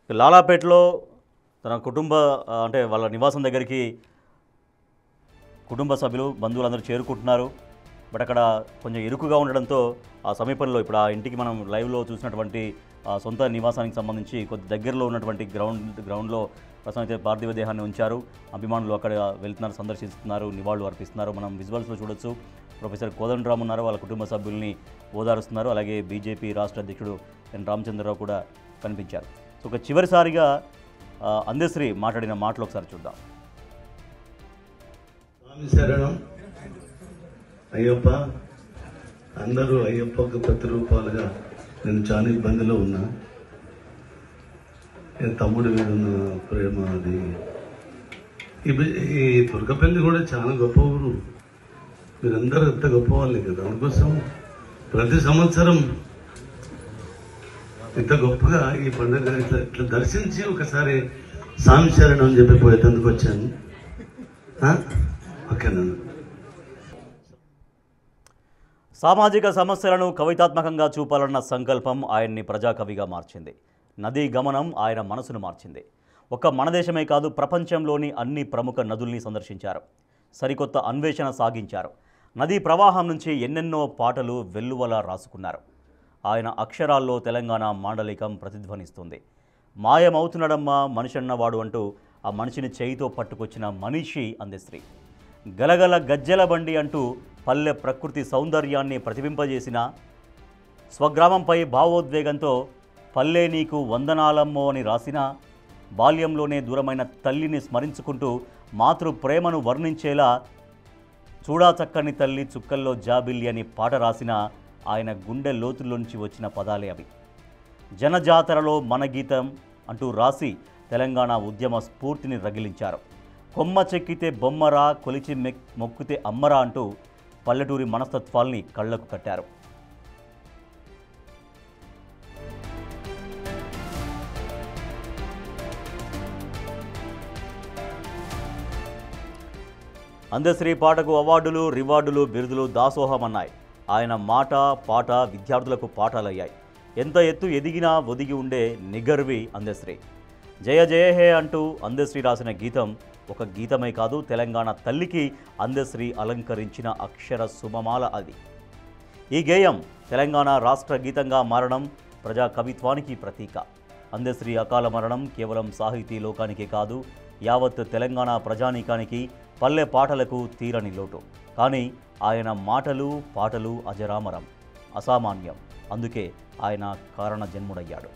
లాలాపేటలో తన కుటుంబ అంటే వాళ్ళ నివాసం దగ్గరికి కుటుంబ సభ్యులు బంధువులందరూ చేరుకుంటున్నారు. బట్ అక్కడ కొంచెం ఇరుకుగా ఉండడంతో ఆ సమీపంలో ఇప్పుడు ఆ ఇంటికి మనం లైవ్లో చూసినటువంటి సొంత నివాసానికి సంబంధించి కొద్ది దగ్గరలో ఉన్నటువంటి గ్రౌండ్లో ప్రస్తుతం అయితే పార్థివ దేహాన్ని ఉంచారు. అభిమానులు అక్కడ వెళ్తున్నారు, సందర్శిస్తున్నారు, నివాళులు అర్పిస్తున్నారు. మనం విజువల్స్లో చూడొచ్చు. ప్రొఫెసర్ కోదండరామ్ ఉన్నారు, వాళ్ళ కుటుంబ సభ్యుల్ని ఓదారుస్తున్నారు. అలాగే బీజేపీ రాష్ట్ర అధ్యక్షుడు ఎన్ రామచంద్రరావు కూడా కనిపించారు. సో ఒక చివరిసారిగా అందశ్రీ మాట్లాడిన మాటలు ఒకసారి చూద్దాం. స్వామి శరణం అయ్యప్ప. అందరూ అయ్యప్పకు ప్రతిరూపాలుగా నేను చాలా ఇబ్బందిలో ఉన్నా. తమ్ముడి మీద ఉన్న ప్రేమ అది. ఈ దుర్గపల్లి కూడా చాలా గొప్ప ఊరు. మీరందరూ ఎంత గొప్ప వాళ్ళే కదా. అందుకోసం ప్రతి సంవత్సరం ఇంత గొప్పగా ఈ పండుగ ఇట్లా దర్శించి ఒకసారి స్వామి శరణం అని చెప్పి పోయేందుకు వచ్చాను. ఓకేనా? సామాజిక సమస్యలను కవితాత్మకంగా చూపాలన్న సంకల్పం ఆయన్ని ప్రజాకవిగా మార్చింది. నదీ గమనం ఆయన మనసును మార్చింది. ఒక్క మన దేశమే కాదు, ప్రపంచంలోని అన్ని ప్రముఖ నదుల్ని సందర్శించారు. సరికొత్త అన్వేషణ సాగించారు. నదీ ప్రవాహం నుంచి ఎన్నెన్నో పాటలు వెల్లువలా రాసుకున్నారు. ఆయన అక్షరాల్లో తెలంగాణ మాండలికం ప్రతిధ్వనిస్తుంది. మాయమవుతున్నాడమ్మా మనిషన్నవాడు అంటూ ఆ మనిషిని చేయితో పట్టుకొచ్చిన మనిషి అందశ్రీ. గలగల గజ్జెల బండి అంటూ పల్లె ప్రకృతి సౌందర్యాన్ని ప్రతిబింపజేసిన, స్వగ్రామంపై భావోద్వేగంతో పల్లె నీకు వందనాలమ్మో అని రాసిన, బాల్యంలోనే దూరమైన తల్లిని స్మరించుకుంటూ మాతృ ప్రేమను వర్ణించేలా చూడా చక్కని తల్లి చుక్కల్లో జాబిల్లి అని పాట రాసిన ఆయన గుండె లోతుల్లోంచి వచ్చిన పదాలే అవి. జనజాతరలో మన గీతం అంటూ రాసి తెలంగాణ ఉద్యమ స్ఫూర్తిని రగిలించారు. కొమ్మ చెక్కితే బొమ్మరా, కొలిచి మొక్కితే అమ్మరా అంటూ పల్లెటూరి మనస్తత్వాల్ని కళ్లకు కట్టారు. అందశ్రీ పాటకు అవార్డులు, రివార్డులు, బిరుదులు దాసోహమన్నాయి. ఆయన మాట పాట విద్యార్థులకు పాఠాలయ్యాయి. ఎంత ఎత్తు ఎదిగినా ఒదిగి ఉండే నిగర్వి అందశ్రీ. జయ జయ హే అంటూ అందశ్రీ రాసిన గీతం ఒక గీతమే కాదు, తెలంగాణ తల్లికి అందశ్రీ అలంకరించిన అక్షర సుమమాల అది. ఈ గేయం తెలంగాణ రాష్ట్ర గీతంగా మారడం ప్రజా కవిత్వానికి ప్రతీక. అందశ్రీ అకాల మరణం కేవలం సాహితీ లోకానికే కాదు, యావత్ తెలంగాణ ప్రజానీకానికి, పల్లె పాటలకు తీరని లోటు. కానీ ఆయన మాటలు పాటలు అజరామరం, అసామాన్యం. అందుకే ఆయన కారణ జన్ముడయ్యాడు.